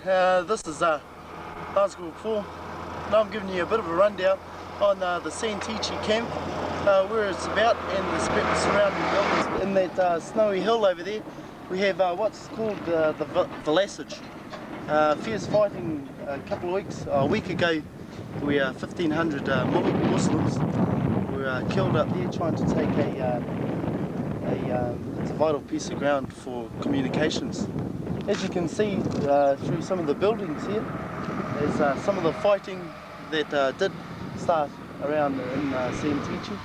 This is Basketball 4. Now I'm giving you a bit of a rundown on the Santici camp, where it's about, and the surrounding buildings. In that snowy hill over there, we have what's called the Vlasic. Fierce fighting a week ago, we 1,500 Muslims were killed up there trying to take it's a vital piece of ground for communications. As you can see through some of the buildings here, there's some of the fighting that did start around in Santici.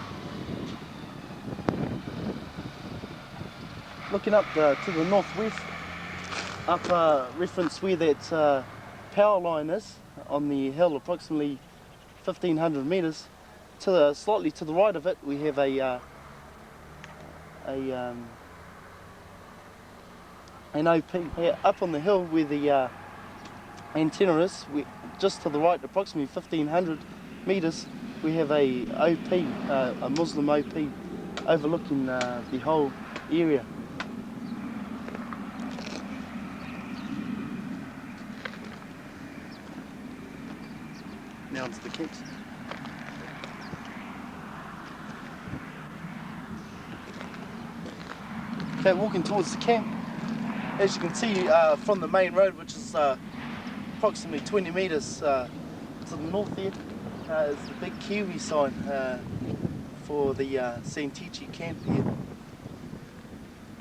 Looking up to the northwest, up reference where that power line is on the hill, approximately 1,500 metres. Slightly to the right of it, we have an OP up on the hill where the antenna is. Just to the right, approximately 1,500 metres, we have a OP, a Muslim OP, overlooking the whole area. Now onto the camps. Okay, walking towards the camp. As you can see from the main road, which is approximately 20 metres to the north there, is the big Kiwi sign for the Santici camp here.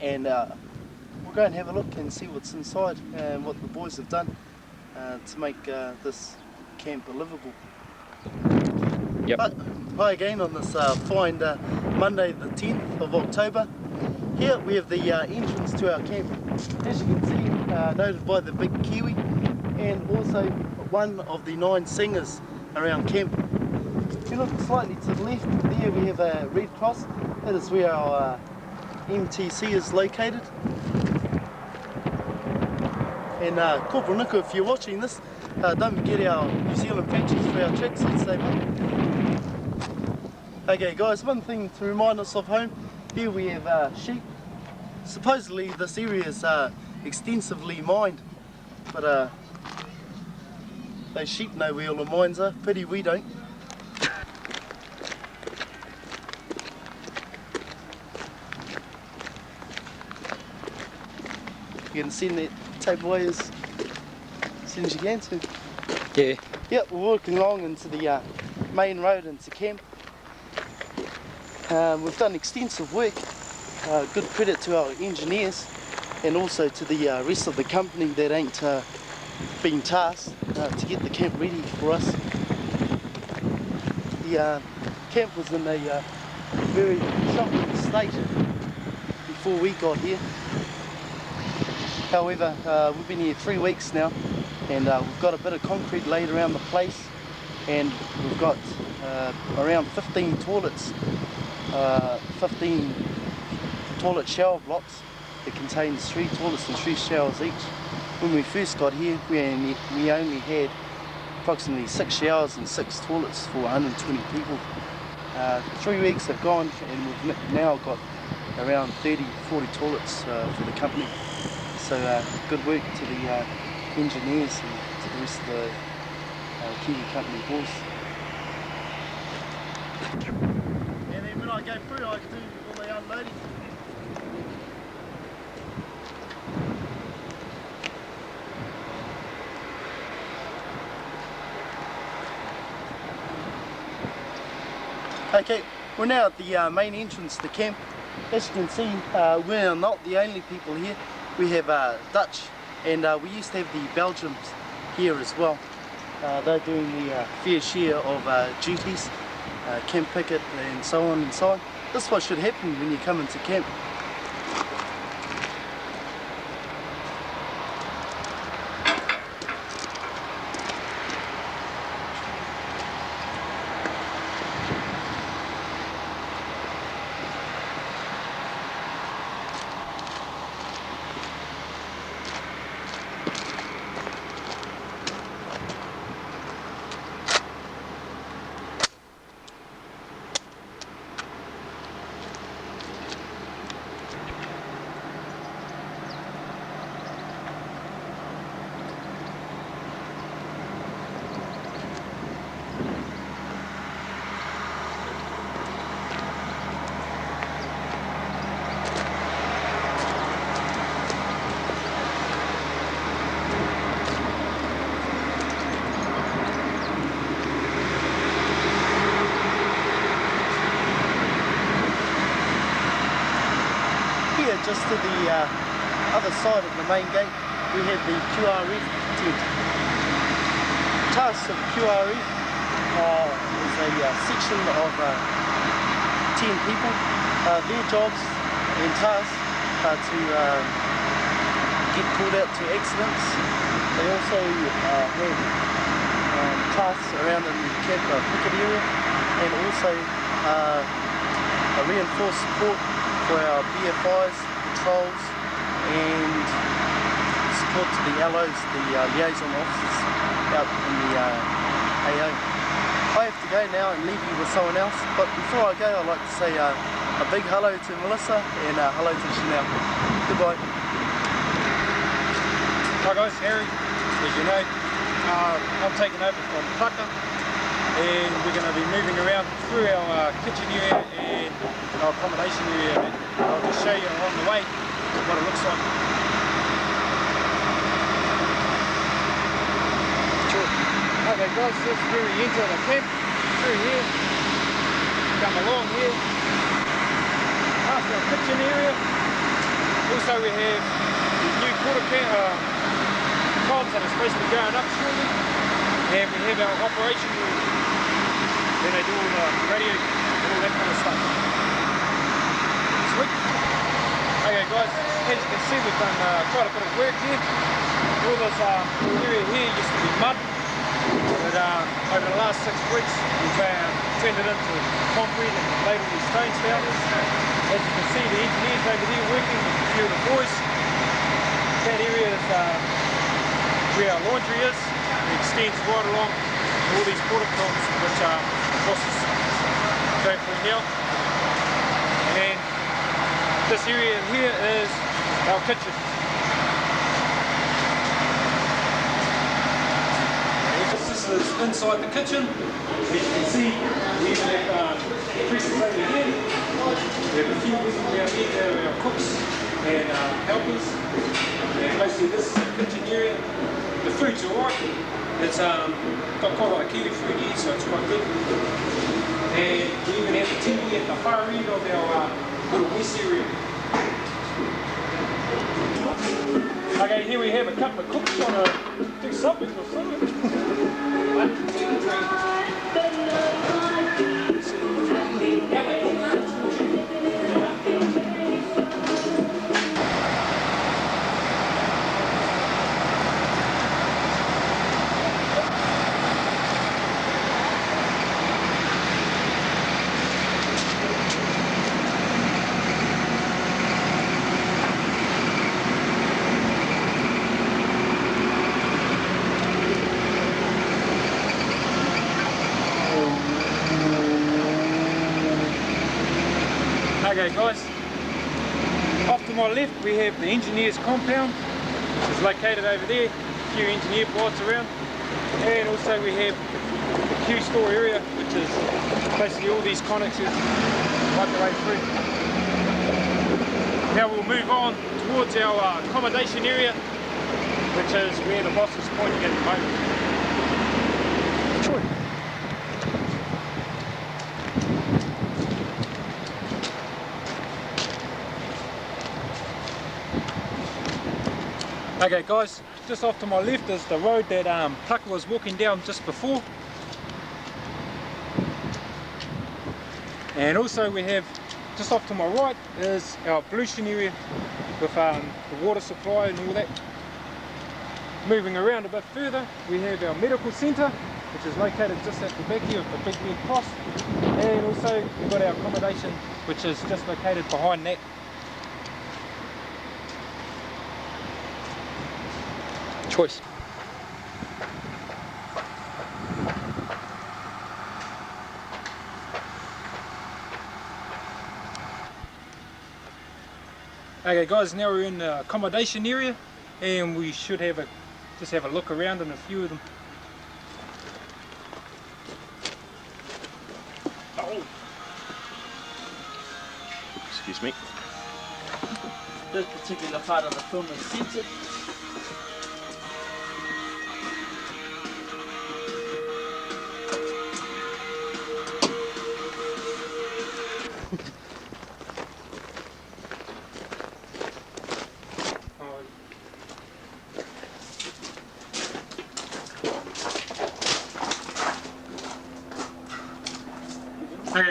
And we'll go and have a look and see what's inside and what the boys have done to make this camp livable. Yep. Hi again on this fine Monday the 10th of October. Here we have the entrance to our camp. As you can see, noted by the big Kiwi, and also one of the 9 singers around camp. If you look slightly to the left, there we have a Red Cross. That is where our MTC is located. And Corporal Nico, if you're watching this, don't forget our New Zealand patches for our tracksuits, mate. Okay guys, one thing to remind us of home, here we have sheep. Supposedly this area is extensively mined, but those sheep know where all the mines are. Pity we don't. You can send that tape away as soon as you can to. Yeah. Yep, we're walking along into the main road into camp. We've done extensive work. Good credit to our engineers and also to the rest of the company that ain't been tasked to get the camp ready for us. The camp was in a very shocking state before we got here. However, we've been here 3 weeks now, and we've got a bit of concrete laid around the place, and we've got around 15 toilets, 15 toilet shower blocks that contains 3 toilets and 3 showers each. When we first got here, we only had approximately 6 showers and 6 toilets for 120 people. 3 weeks have gone, and we've now got around 30-40 toilets for the company. So good work to the engineers and to the rest of the Kiwi company boys. And then when I go through, I do all the unloading. Okay, we're now at the main entrance to the camp. As you can see, we're not the only people here. We have Dutch, and we used to have the Belgians here as well. They're doing the fair share of duties, camp picket and so on and so on. This is what should happen when you come into camp. just to the other side of the main gate, we have the QRF tent. The task of QRF is a section of 10 people. Their jobs and tasks are to get called out to accidents. They also have tasks around in the camp picket area, and also a reinforced support for our BFIs, patrols, and support to the LOs, the liaison officers out in the AO. I have to go now and leave you with someone else, but before I go I'd like to say a big hello to Melissa and hello to Chanel. Goodbye. Hi guys, Harry. As you know, I'm taking over from Tucker, and we're going to be moving around through our kitchen area and our accommodation area. I'll just show you along the way what it looks like. Sure. Okay guys, this is where we enter the camp, through here, come along here, past our kitchen area. Also we have the new quarter camp, pods that are supposed to be going up shortly, and we have our operation room where they do all the radio and all that kind of stuff. Sweet. Okay guys, as you can see we've done quite a bit of work here. All this area here used to be mud, but over the last 6 weeks we've turned it into concrete and laid all these stones down. As you can see, the engineers over there working with a few of the boys. That area is where our laundry is. It extends right along all these porta pots which the bosses go through here. And this area here is our kitchen. This is inside the kitchen. As you can see, we have presses over here. We have a few people down here that are our cooks and helpers. And basically this is the kitchen area. The food's alright. It's got quite a lot of kiwi food here, so it's quite good. And we even have the TV at the far end of our little west area. Okay, here we have a couple of cooks trying to do something or something. Okay guys, off to my left we have the engineers compound, which is located over there, a few engineer pods around, and also we have the Q store area, which is basically all these connexes right the way through. Now we'll move on towards our accommodation area, which is where the boss is pointing at the moment. Okay guys, just off to my left is the road that Tucker was walking down just before. And also we have, just off to my right is our pollution area with the water supply and all that. Moving around a bit further, we have our medical centre, which is located just at the back here of the Big Red Cross. And also we've got our accommodation, which is just located behind that. Choice. Okay guys, now we're in the accommodation area, and we should have just have a look around in a few of them. Oh. Excuse me. This particular part of the film is censored.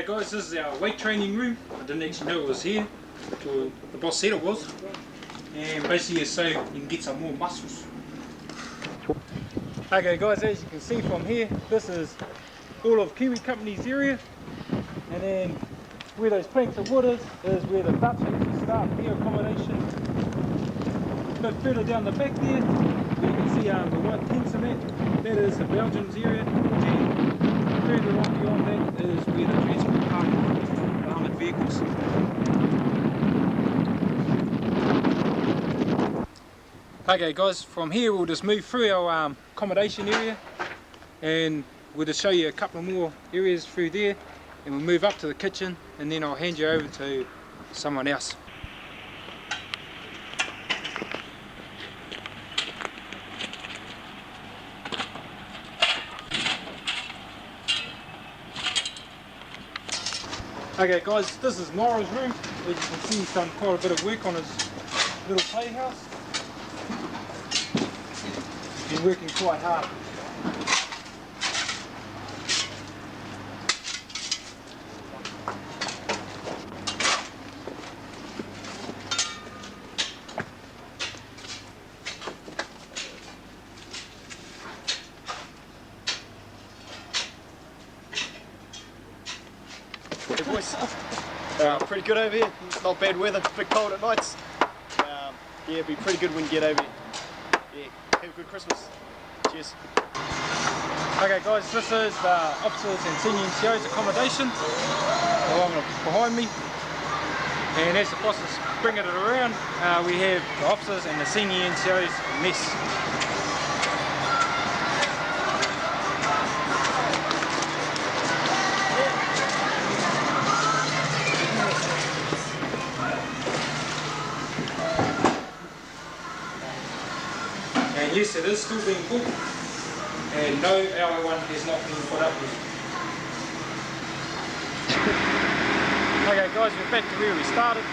Okay guys, this is our weight training room. I didn't actually know it was here until the boss said it was. And basically it's so you can get some more muscles. Okay guys, as you can see from here, this is all of Kiwi Company's area. And then where those planks of wood is where the Dutch actually start their accommodation. A bit further down the back there, you can see the white tent cement. That is the Belgians area. And further on beyond that is where the transport park the armoured vehicles. Okay guys, from here we'll just move through our accommodation area and we'll just show you a couple more areas through there, and we'll move up to the kitchen and then I'll hand you over to someone else. Okay guys, this is Nora's room. As you can see, he's done quite a bit of work on his little playhouse. He's been working quite hard. Hey boys, pretty good over here. Not bad weather, bit cold at nights. Yeah, it'd be pretty good when you get over here. Yeah, have a good Christmas. Cheers. Okay guys, this is the officers and senior NCO's accommodation along behind me. And as the boss is bringing it around, we have the officers and the senior NCO's mess. And yes, it is still being built, and no LO1 has not been put up yet. Okay guys, we're back to where we started,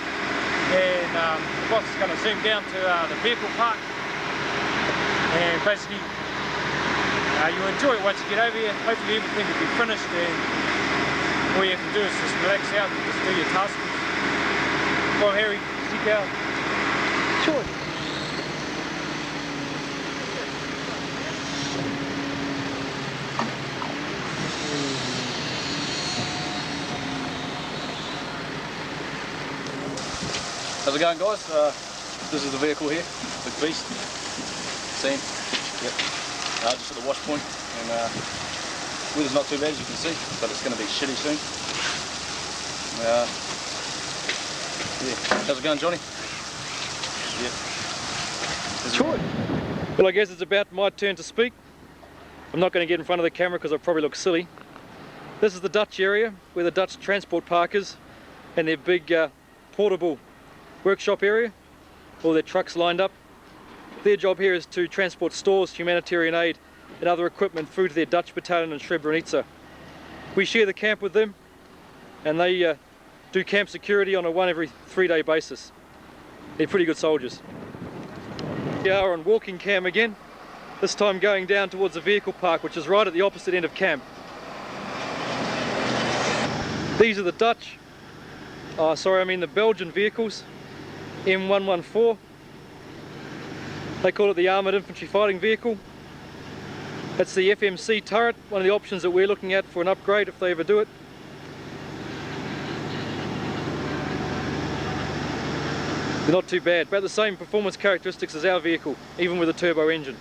and the boss is going to zoom down to the vehicle park, and basically you enjoy it once you get over here. Hopefully everything will be finished and all you have to do is just relax out and just do your tasks. Come on Harry, stick out. Sure. How's it going guys? This is the vehicle here, Big Beast. Seen? Yep. Just at the wash point, and weather's not too bad as you can see, but it's going to be shitty soon. Yeah. How's it going, Johnny? Yep. Sure. Well, I guess it's about my turn to speak. I'm not going to get in front of the camera because I'll probably look silly. This is the Dutch area where the Dutch transport park is, and their big portable workshop area, all their trucks lined up. Their job here is to transport stores, humanitarian aid and other equipment through to their Dutch battalion in Srebrenica. We share the camp with them, and they do camp security on a 1 every 3 day basis. They're pretty good soldiers. We are on walking cam again, this time going down towards the vehicle park, which is right at the opposite end of camp. These are the Dutch, the Belgian vehicles, M114. They call it the Armoured Infantry Fighting Vehicle. That's the FMC turret, one of the options that we're looking at for an upgrade if they ever do it. They're not too bad, about the same performance characteristics as our vehicle, even with a turbo engine.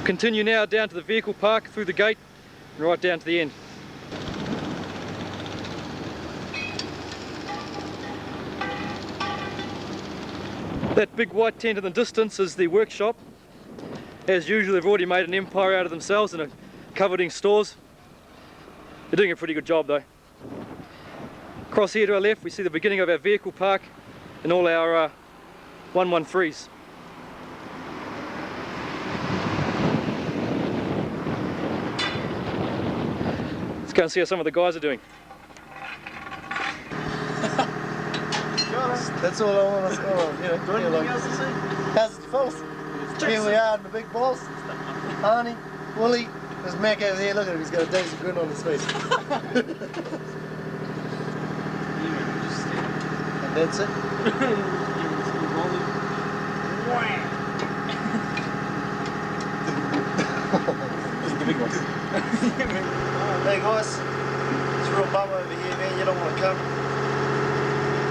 Continue now down to the vehicle park, through the gate, and right down to the end. That big white tent in the distance is the workshop. As usual, they've already made an empire out of themselves and are covered in stores. They're doing a pretty good job though. Across here to our left we see the beginning of our vehicle park and all our 113s. Let's go and see how some of the guys are doing. That's all I want to say. Anything else to see? How's it felt? Here we are, the big boss. Arnie, Willie, there's Mac over here. Look at him, he's got a daisy grin on his face. And that's it. Hey guys, it's a real bum over here, man. You don't want to come.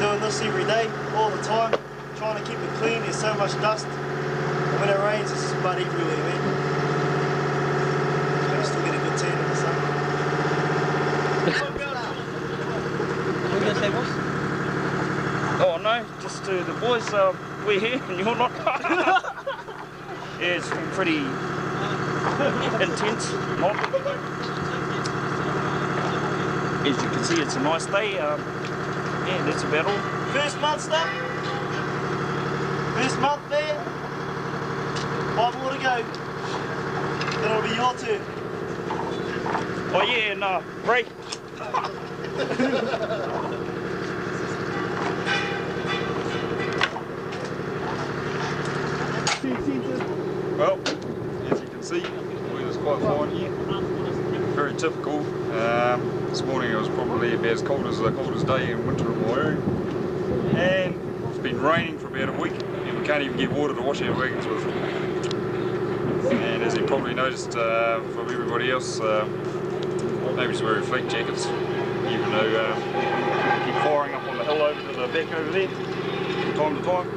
Doing this every day, all the time, trying to keep it clean. There's so much dust. And when it rains, it's just mud everywhere, man. But you still get a good tan in the sun. What are you going to say, boss? Oh no, just to the boys, we're here and you're not. Yeah, it's been pretty intense. As you can see, it's a nice day. Yeah, that's about all. First month stuff. First month there. 5 more to go. Then it'll be your turn. Oh yeah, and break. Well, as you can see, the weather's quite fine here. Very typical. This morning it was probably about as cold as the coldest day in winter in my area. And it's been raining for about a week and we can't even get water to wash our wagons with. And as you probably noticed from everybody else, nobody's wearing flak jackets, even though we keep firing up on the hill over to the back over there from time to time.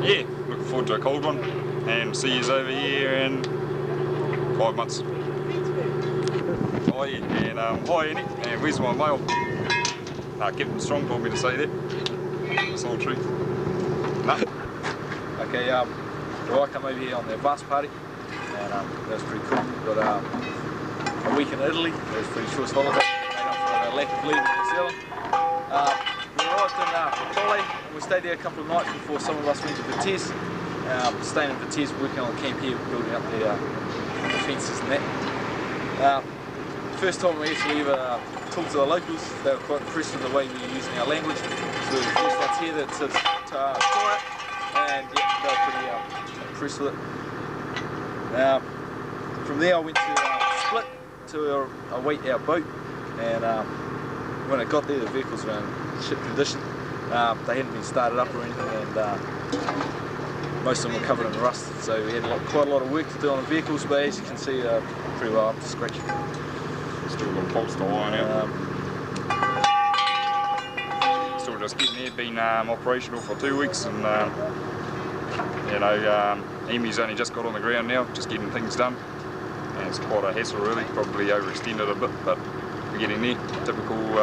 Yeah, looking forward to a cold one and see yous over here in 5 months. Oh yeah, and hi Annie, and where's my mail? Captain Strong told me to say that. That's all true. Nah. Okay, well, I come over here on the advance party, and that was pretty cool. Got a week in Italy. It was pretty short holiday, made up for a lack of leave in New Zealand. We arrived in Chile, and we stayed there a couple of nights before some of us went to Vitesse. Staying in Vitesse, working on the camp here, building up the fences and that. First time we actually ever talked to the locals, they were quite impressed with the way we were using our language. So we were the first ones here that to try it, and yeah, they were pretty impressed with it. From there I went to Split to await our boat, and when I got there the vehicles were in shit condition. They hadn't been started up or anything, and most of them were covered in rust, so we had quite a lot of work to do on the vehicles, but as you can see, pretty well up to scratch. Still got bolts to iron out. Still just getting there, been operational for 2 weeks, and you know, Amy's only just got on the ground now, just getting things done, and it's quite a hassle really, probably overextended a bit, but we're getting there. Typical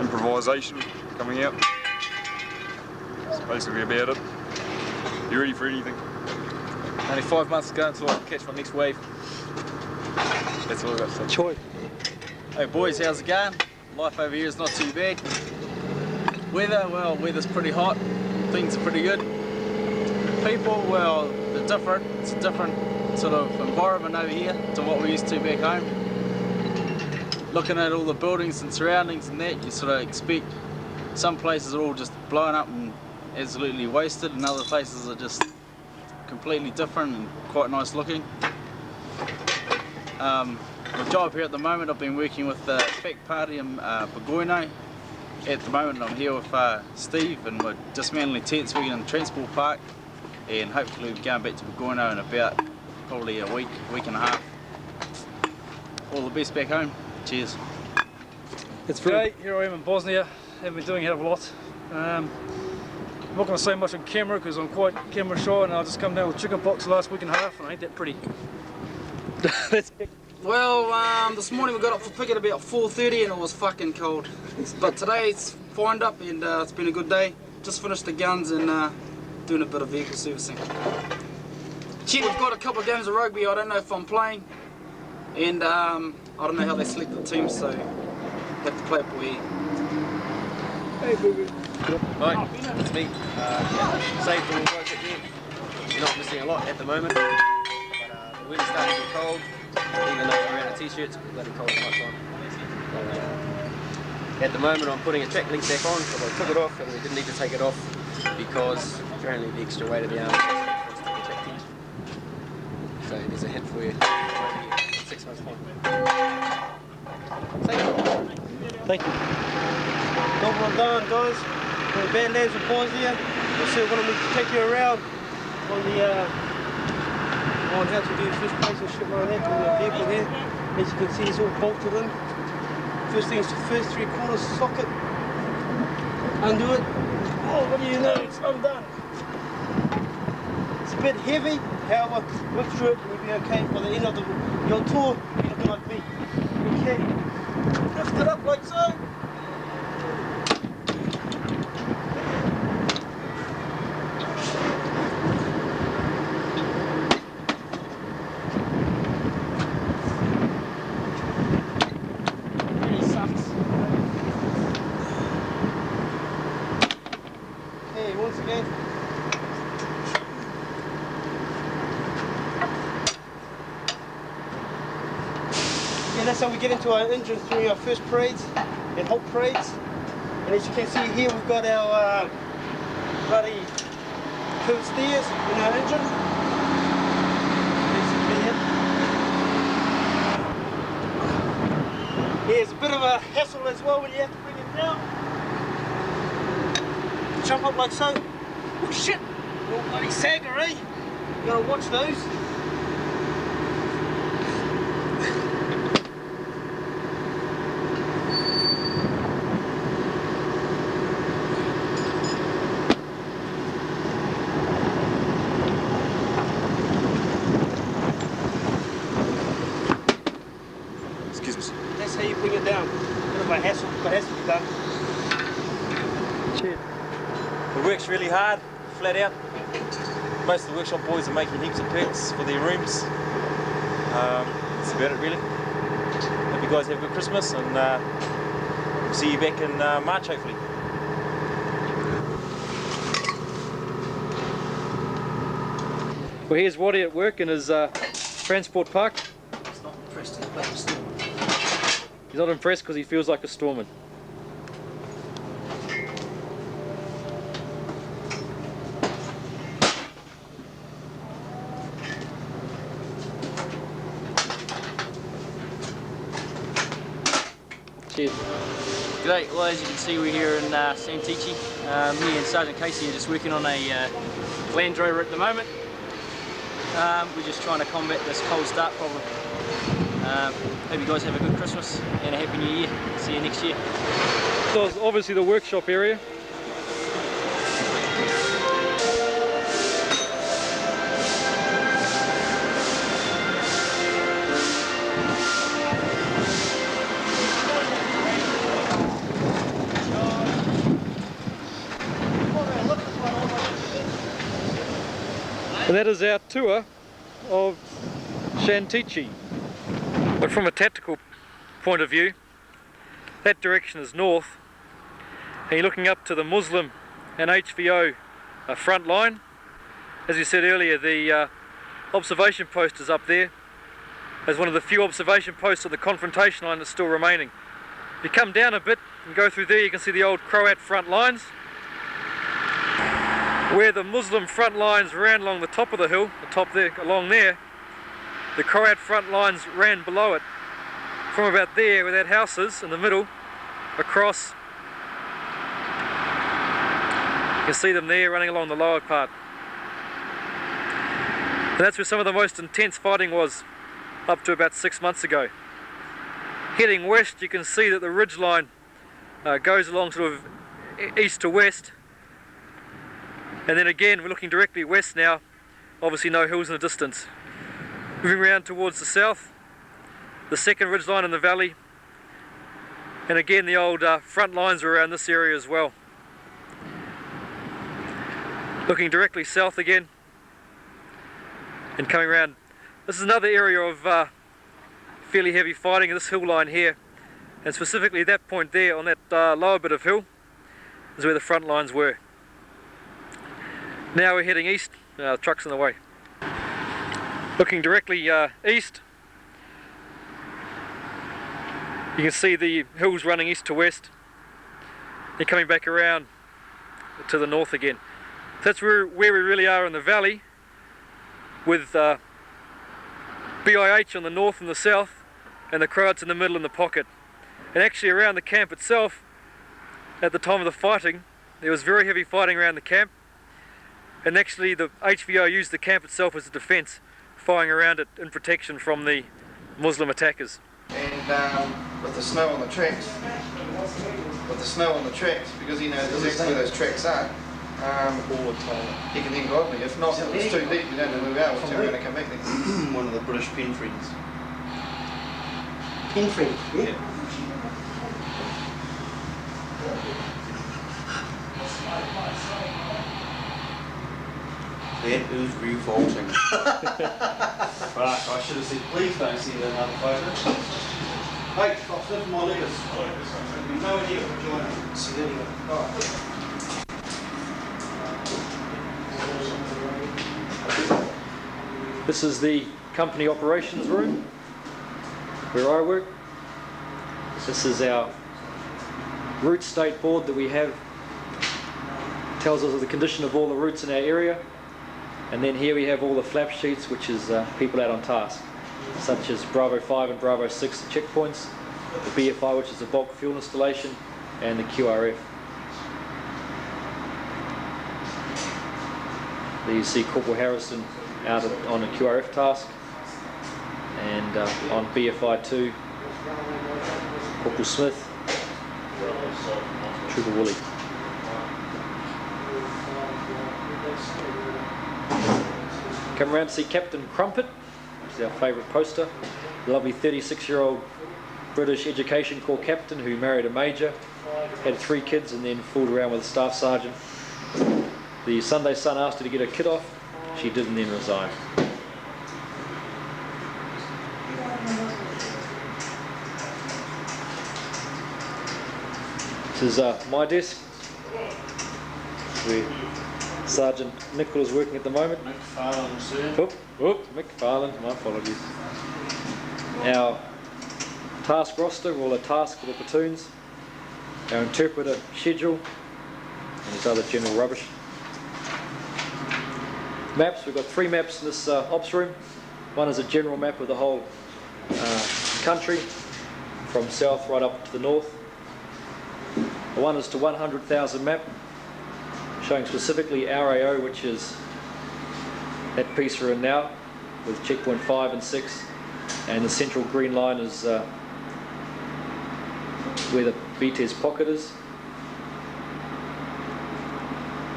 improvisation coming out. That's basically about it. You ready for anything? Only 5 months to go until I can catch my next wave. That's all I've got to say. Choi. Hey boys, how's it going? Life over here is not too bad. Weather, well, weather's pretty hot. Things are pretty good. People, well, they're different. It's a different sort of environment over here to what we're used to back home. Looking at all the buildings and surroundings and that, you sort of expect some places are all just blown up and absolutely wasted, and other places are just completely different and quite nice looking. My job here at the moment, I've been working with the FAC party in Bosnia. At the moment I'm here with Steve, and we're dismantling tents, working in the transport park, and hopefully we're going back to Bosnia in about probably a week and a half. All the best back home. Cheers. It's great. Here I am in Bosnia. Haven't been doing a hell of a lot. I'm not going to say much on camera because I'm quite camera shy, and I just come down with chickenpox last week and a half, and ain't that pretty. That's it. Well, this morning we got up for picket about 4:30 and it was fucking cold. But today it's fined up and it's been a good day. Just finished the guns and doing a bit of vehicle servicing. Shit, we've got a couple of games of rugby. I don't know if I'm playing, and I don't know how they select the team, so have to play it by ear. Hey, boo-boo. Hi, it's me. Same for all guys out there. You're not missing a lot at the moment, but the weather's starting to get cold. Even though we're wearing a t-shirt, it's bloody cold at night time. At the moment I'm putting a track link back on, so I took it off and we didn't need to take it off because apparently the extra weight of the arm is to the track tension. So there's a hint for you right here. Thank you. Job well done, guys. We're in Badlands with Bosnia. We're still going to take you around on the on how to do fish place and shit like that on the vehicle here. As you can see, it's all bolted in. First thing is the first 3/4 socket. Undo it. Oh, what do you know? It's undone. It's a bit heavy, however, look through it and you'll be okay. By the end of your tour, you'll be like me. Okay. Lift it up like so. Really sucks. Okay, once again. Yeah, that's how we get into our engine during our first parades and halt parades. And as you can see here, we've got our bloody curved steers in our engine. Basically it. Yeah, it's a bit of a hassle as well when you have to bring it down. Jump up like so. Oh shit! Little bloody sagger, eh? You gotta watch those. That's how you bring it down. Bit of a hassle, but it has to be done. Cheers. The work's really hard, flat out. Most of the workshop boys are making heaps of perks for their rooms. That's about it really. Hope you guys have a good Christmas and we'll see you back in March hopefully. Well, here's Waddy at work in his transport park. It's not impressed in the black storm. He's not impressed because he feels like a storeman. Cheers. G'day, well as you can see we're here in Santici. Me and Sergeant Casey are just working on a Land Rover at the moment. We're just trying to combat this cold start problem. Hope you guys have a good Christmas and a Happy New Year. See you next year. So it's obviously the workshop area. And that is our tour of Santici. But from a tactical point of view, that direction is north, and you're looking up to the Muslim and HVO front line. As we said earlier, the observation post is up there as one of the few observation posts on the confrontation line that's still remaining. If you come down a bit and go through there, you can see the old Croat front lines. Where the Muslim front lines ran along the top of the hill, the top there, along there, the Croat front lines ran below it. From about there, where that house is, in the middle, across. You can see them there running along the lower part. And that's where some of the most intense fighting was, up to about 6 months ago. Heading west, you can see that the ridge line goes along sort of east to west. And then again, we're looking directly west now, obviously no hills in the distance. Moving around towards the south, the second ridge line in the valley, and again the old front lines are around this area as well. Looking directly south again, and coming around. This is another area of fairly heavy fighting, this hill line here, and specifically that point there on that lower bit of hill is where the front lines were. Now we're heading east, the truck's in the way. Looking directly east, you can see the hills running east to west. They're coming back around to the north again. So that's where we really are in the valley, with BIH on the north and the south, and the crowd's in the middle in the pocket. And actually around the camp itself, at the time of the fighting, there was very heavy fighting around the camp, and actually the HVO used the camp itself as a defence, firing around it in protection from the Muslim attackers. And with the snow on the tracks, because he knows exactly where those tracks are, he can then guide me. If not, if it's too deep, you don't know where we are, we're never going to come back there. One of the British pen friends. Pen friend, yeah. That is revolting. Fuck, I should have said, please don't send another photo. Hey, stop sniffing my letters. You've no idea what you're doing. See, there you go. Alright. This is the company operations room where I work. This is our route state board that we have. Tells us of the condition of all the routes in our area. And then here we have all the flap sheets, which is people out on task, such as Bravo 5 and Bravo 6, the checkpoints, the BFI, which is the bulk fuel installation, and the QRF. There you see Corporal Harrison out on a QRF task, and on BFI 2, Corporal Smith, Trooper Woolley. Come around to see Captain Crumpet, which is our favourite poster. The lovely 36-year-old British Education Corps captain who married a major, had 3 kids and then fooled around with a staff sergeant. The Sunday Sun asked her to get her kid off. She did and then resigned. This is my desk, where Sergeant Nicholl is working at the moment. McFarlane, sir. McFarlane, my apologies. Our task roster, all the tasks for the platoons, our interpreter schedule, and this other general rubbish. Maps, we've got 3 maps in this ops room. One is a general map of the whole country, from south right up to the north. The one is to 100,000 map, showing specifically our AO, which is that piece we're in now, with checkpoint 5 and 6, and the central green line is where the BTES pocket is.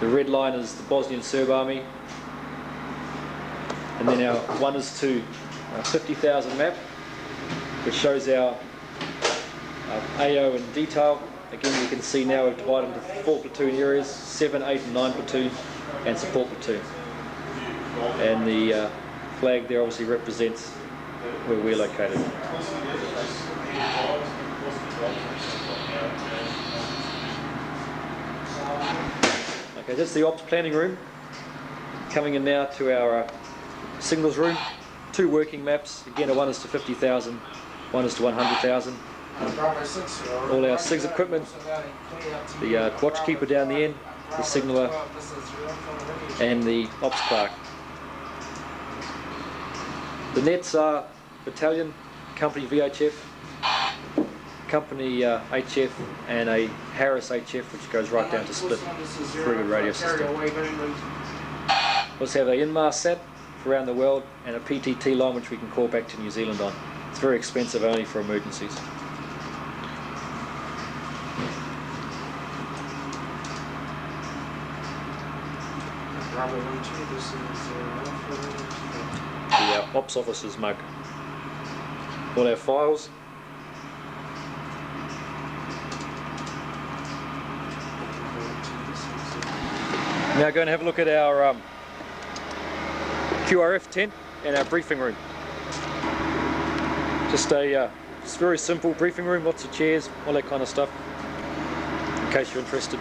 The red line is the Bosnian Serb army, and then our 1 is to 50,000 map, which shows our AO in detail. Again, you can see now we've divided into 4 platoon areas, 7, 8 and 9 platoon, and support platoon. And the flag there obviously represents where we're located. Okay, that's the ops planning room. Coming in now to our signals room. 2 working maps. Again, one is to 50,000, one is to 100,000. All our SIGs equipment, the watchkeeper down the end, the signaller, and the ops clerk. The nets are battalion, company VHF, company HF, and a Harris HF, which goes right down to split through the radio system. We also have a Inmarsat for around the world, and a PTT line which we can call back to New Zealand on. It's very expensive, only for emergencies. The ops officer's mug. All our files. Now going to have a look at our QRF tent and our briefing room. Just a very simple briefing room, lots of chairs, all that kind of stuff, in case you're interested.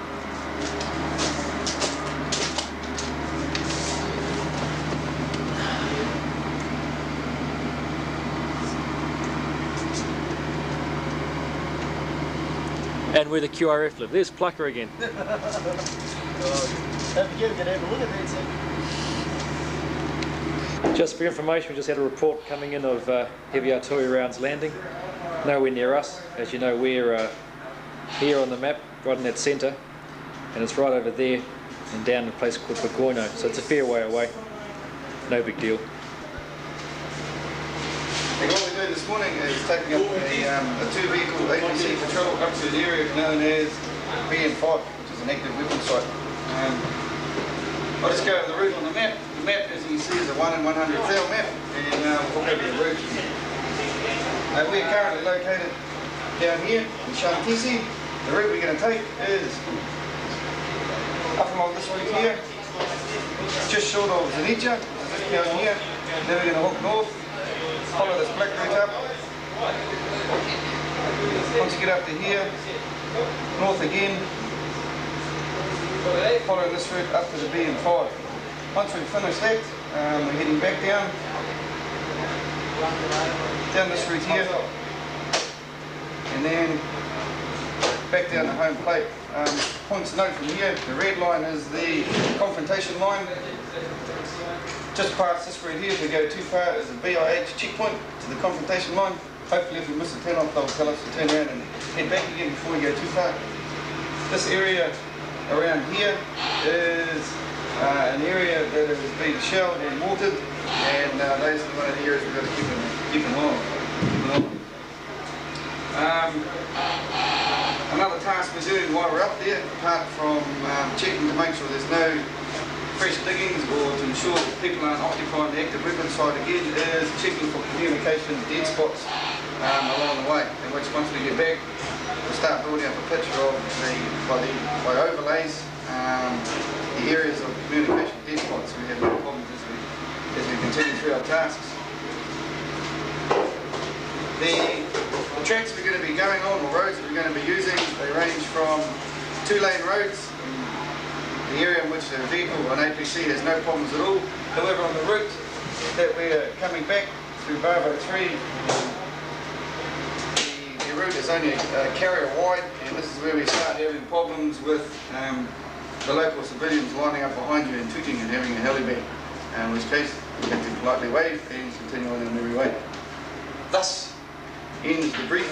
And where the QRF live. There's Plucker again. Don't forget, we can have a look at that, Just for information, we just had a report coming in of heavy artillery rounds landing. Nowhere near us. As you know, we're here on the map, right in that centre, and it's right over there and down in a place called Bagoino, so it's a fair way away. No big deal. What we're doing this morning is taking up a two-vehicle APC patrol up to an area known as BN5, which is an active weapon site. I'll just go over the route on the map. The map, as you can see, is a 1 in 100 cell map, and we'll go over the route. We're currently located down here in Shantisi. The route we're going to take is up along this route here, just short of Zanija, down here. Then we're going to hook north, follow this black route up. Once you get up to here, north again, follow this route up to the BN5. Once we've finished that, we're heading back down this route here, and then back down the home plate. Points to note from here, the red line is the confrontation line. Just past this route here, if we go too far, is a BIH checkpoint to the confrontation line. Hopefully if we miss a turn off, they'll tell us to turn around and head back again before we go too far. This area around here is an area that has been shelled and mortared, and those are one of the areas we've got to keep in mind. Another task we're doing while we're up there, apart from checking to make sure there's no fresh diggings or to ensure that people aren't occupying the active weapon site again, is checking for communication dead spots along the way. In which once we get back, we'll start building up a picture of by overlays the areas of communication dead spots. We have no problems as we continue through our tasks. The tracks we're going to be going on, or roads that we're going to be using, they range from 2-lane roads, the area in which the vehicle on APC has no problems at all. However, on the route that we're coming back through Barbo 3, the route is only carrier wide, and this is where we start having problems with the local civilians lining up behind you and tooting and having a helibag, in which case we have to politely wave and continue on in a merry way. Thus ends the brief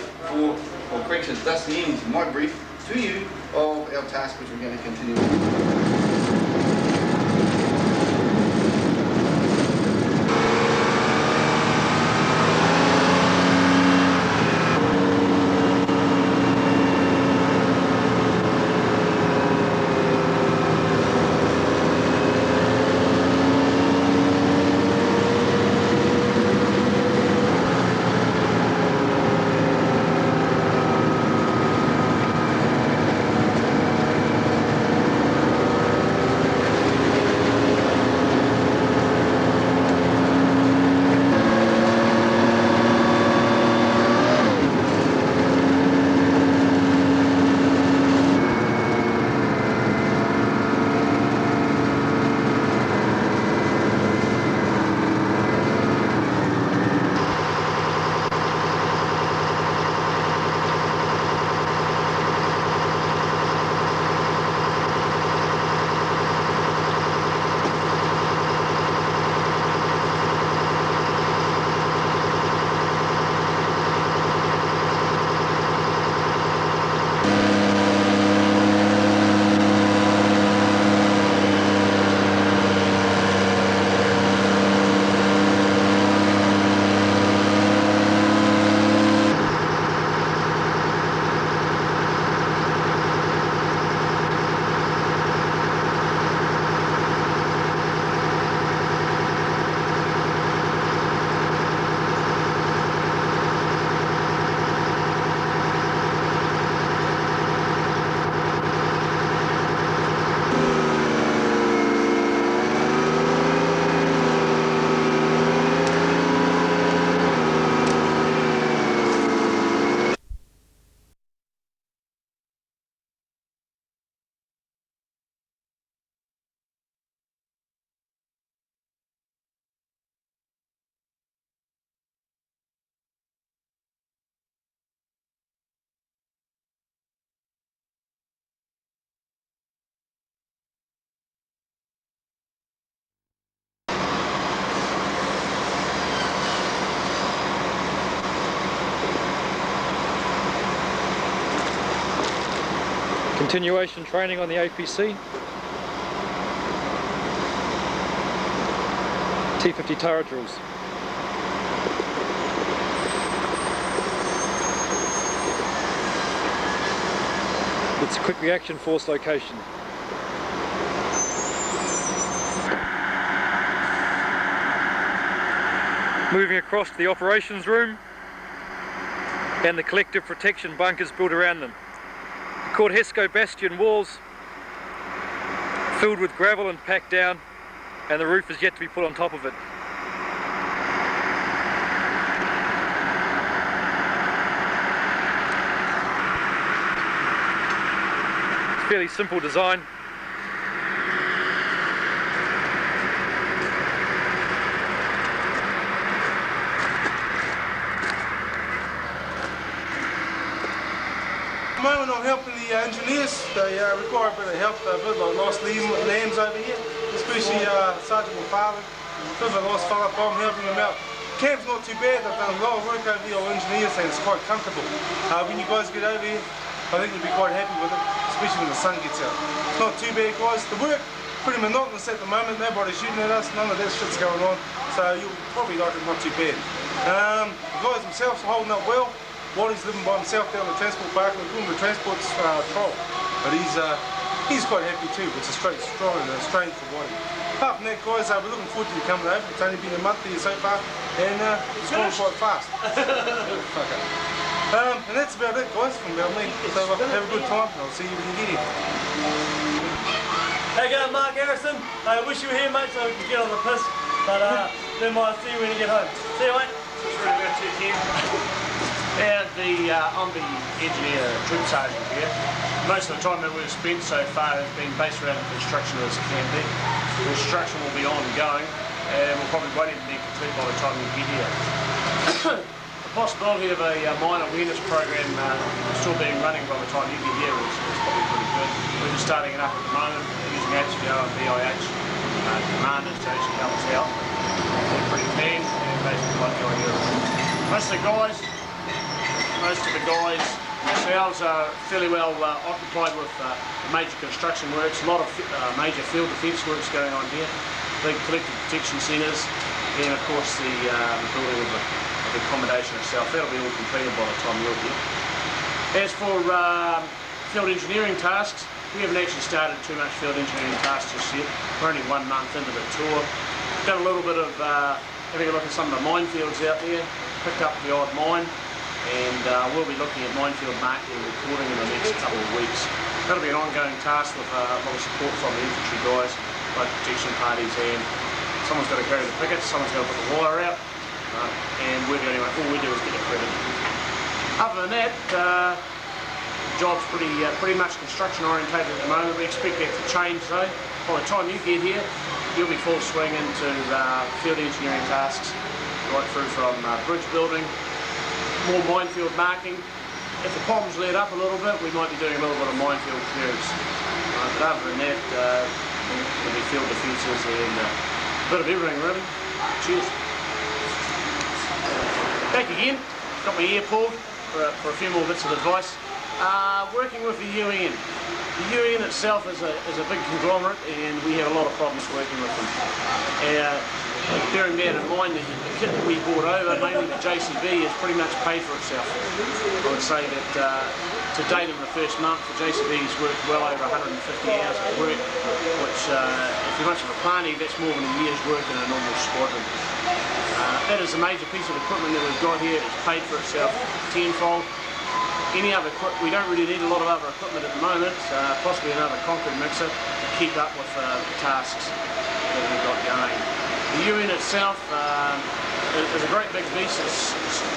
thus ends my brief to you of our task which we're going to continue with. Continuation training on the APC. T50 turret drills. It's a quick reaction force location. Moving across to the operations room and the collective protection bunkers built around them. Called Hesco Bastion walls, filled with gravel and packed down, and the roof is yet to be put on top of it. Fairly simple design. At the moment I'm helping the engineers. They require a bit of help. A bit like lost lambs over here, especially Sergeant McFarlane. Bit of a lost fella, but I'm helping them out. Camp's not too bad. I've done a lot of work over here on engineers and it's quite comfortable. When you guys get over here, I think you'll be quite happy with it, especially when the sun gets out. It's not too bad, guys. The work, pretty monotonous at the moment. Nobody's shooting at us, none of that shit's going on. So you'll probably like it not too bad. The guys themselves are holding up well. Waddy's living by himself down the transport park. We're doing the transport troll. But he's quite happy too, which is strange for Waddy. Apart from that, guys, we're looking forward to you coming over. It's only been a month here so far, and it's going quite fast. And that's about it, guys, from about me. So have a good time, and I'll see you when you get here. Hey, g'day, Mark Harrison. I wish you were here, mate, so we could get on the piss. But then I'll see you when you get home. See you, mate. Just really good to you. Yeah, I'm the engineer troop sergeant here. Most of the time that we've spent so far has been based around the construction of this camp there. The construction will be ongoing, and we'll probably won't even be complete by the time we get here. The possibility of a mine awareness program still being running by the time you get here is probably pretty good. We're just starting it up at the moment using HVO and VIH commanders to actually help us out. They're pretty keen and basically like the idea of it. Most of the guys ourselves are fairly well occupied with major construction works, a lot of major field defence works going on here, big collective protection centres, and of course the building of the accommodation itself. That'll be all completed by the time you're here. As for field engineering tasks, we haven't actually started too much field engineering tasks just yet. We're only 1 month into the tour. Done a little bit of having a look at some of the minefields out there, picked up the odd mine, and we'll be looking at minefield marking and recording in the next couple of weeks. That'll be an ongoing task with a lot of support from the infantry guys, both protection parties, and someone's got to carry the pickets, someone's got to put the wire out, and we're going to, all we do is get accredited. Other than that, the job's pretty much construction orientated at the moment. We expect that to change though. By the time you get here, you'll be full swing into field engineering tasks, right through from bridge building, more minefield marking. If the bombs let up a little bit, we might be doing a little bit of minefield clearance. But other than that, there'll be field defences and a bit of everything really. Cheers. Back again, got my ear pulled for a few more bits of advice. Working with the UN. The UN itself is a big conglomerate and we have a lot of problems working with them. Bearing that in mind, the kit that we brought over, mainly the JCB, has pretty much paid for itself. I would say that to date in the first month, the JCB's worked well over 150 hours of work, which if you're much of a party, that's more than a year's work in a normal squadron. That is a major piece of equipment that we've got here. It's paid for itself tenfold. Any other equipment, we don't really need a lot of other equipment at the moment, possibly another concrete mixer to keep up with the tasks that we've got going. The UN itself is a great big beast. It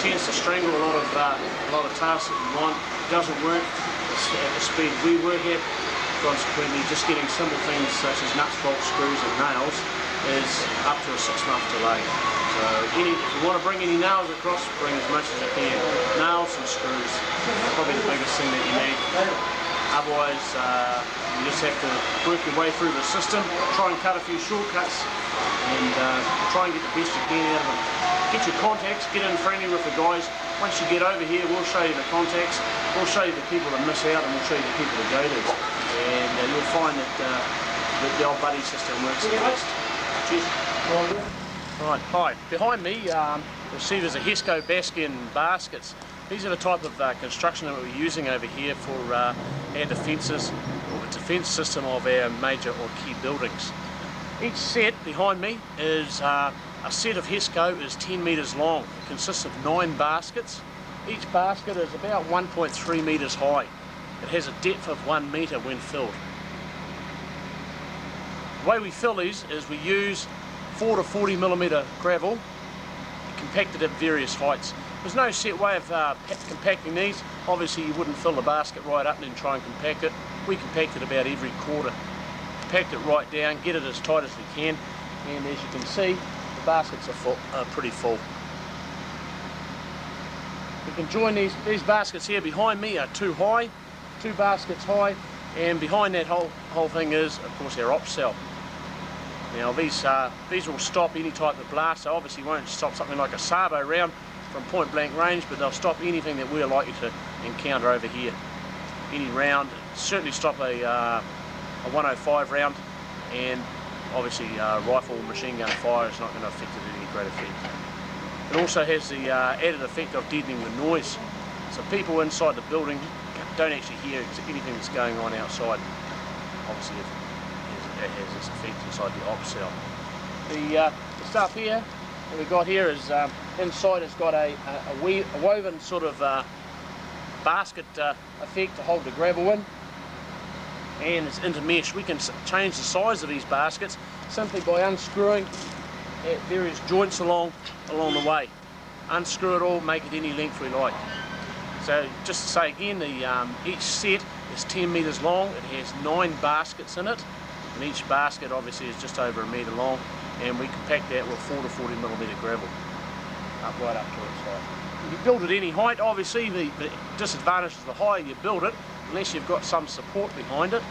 tends to strangle a lot of tasks that we want. It doesn't work at the speed we work at. Consequently, just getting simple things such as nuts, bolts, screws and nails is up to a 6-month delay. So if you want to bring any nails across, bring as much as you can. Nails and screws are probably the biggest thing that you need. Otherwise, you just have to work your way through the system, try and cut a few shortcuts, and try and get the best you can out of them. Get your contacts, get in friendly with the guys. Once you get over here, we'll show you the contacts, we'll show you the people that miss out, and we'll show you the people to go to. And you'll find that the old buddy system works the best. Cheers. Right, hi. Behind me, you'll see there's a Hesco Baskin baskets. These are the type of construction that we're using over here for our defences, or the defence system of our major or key buildings. Each set behind me is a set of Hesco is 10 metres long. It consists of 9 baskets. Each basket is about 1.3 metres high. It has a depth of 1 metre when filled. The way we fill these is we use 4 to 40 millimetre gravel compacted at various heights. There's no set way of compacting these. Obviously you wouldn't fill the basket right up and then try and compact it. We compact it about every quarter. Compact it right down, get it as tight as we can, and as you can see, the baskets are pretty full. We can join these baskets here behind me are 2 high, 2 baskets high, and behind that whole thing is, of course, our op cell. Now these will stop any type of blast. They obviously won't stop something like a Sabo round from point blank range, but they'll stop anything that we're likely to encounter over here. Any round, certainly stop a 105 round, and obviously rifle or machine gun fire is not going to affect it in any great effect. It also has the added effect of deadening the noise, so people inside the building don't actually hear anything that's going on outside. Obviously it has this effect inside the op cell. The stuff here that we've got here is inside it's got a woven sort of basket effect to hold the gravel in, and it's intermesh. We can change the size of these baskets simply by unscrewing at various joints along the way. Unscrew it all, make it any length we like. So just to say again, each set is 10 metres long. It has 9 baskets in it, and each basket obviously is just over 1 metre long, and we compact that with 4 to 40 millimetre gravel right up to its height. You build at any height, obviously the disadvantage is the higher you build it, unless you've got some support behind it,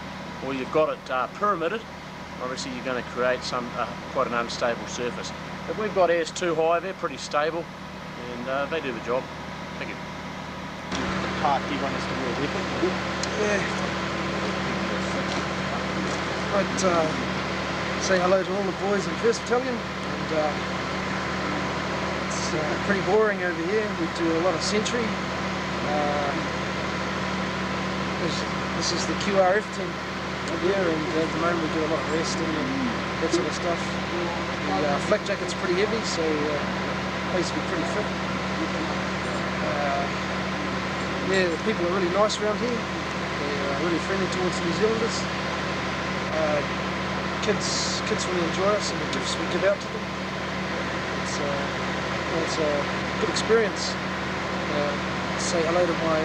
or you've got it pyramided, obviously you're going to create quite an unstable surface. If we've got ours too high, they're pretty stable, and they do the job. Thank you. Part you want us to wear weapon? Yeah. I'd say hello to all the boys in 1st Battalion, and it's pretty boring over here. We do a lot of sentry. This is the QRF team up here, and at the moment we do a lot of resting and that sort of stuff. The flak jacket's pretty heavy, so pays to be pretty fit. Yeah, the people are really nice around here. They're really friendly towards New Zealanders. Kids really enjoy us and the gifts we give out to them. It's a good experience. Say hello to my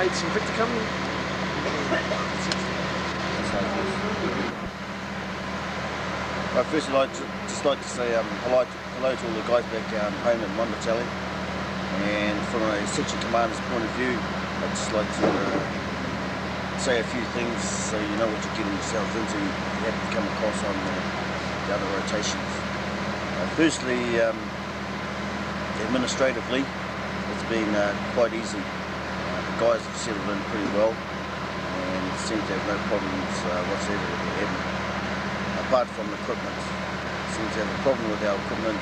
mates in Victor Company. I'd firstly like to say hello to all the guys back home in 1 Battalion, and from a section commander's point of view, I'd just like to say a few things so you know what you're getting yourselves into if you happen to come across on the other rotations. Firstly, administratively, it's been quite easy. The guys have settled in pretty well and seem to have no problems whatsoever with the admin. Apart from equipment, seem to have a problem with our equipment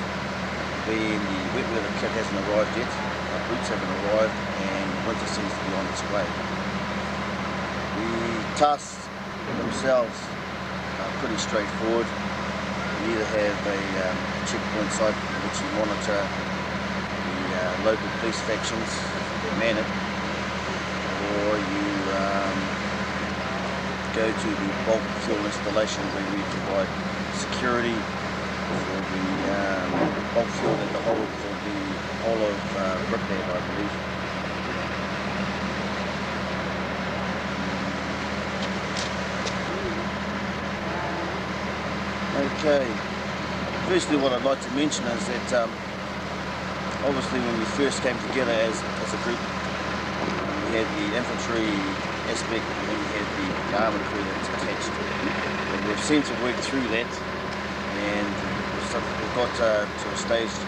being the wet weather kit hasn't arrived yet, our boots haven't arrived, and winter seems to be on its way. The tasks themselves are pretty straightforward. You either have a checkpoint site in which you monitor the local police factions, they man it, or you go to the bulk fuel installation where we provide security for the bulk fuel in the whole of Ripland, I believe. Okay, firstly what I'd like to mention is that obviously when we first came together as a group, we had the infantry aspect, and then we had the armoured crew that was attached to it. And we've seemed to work through that, and we've got to a stage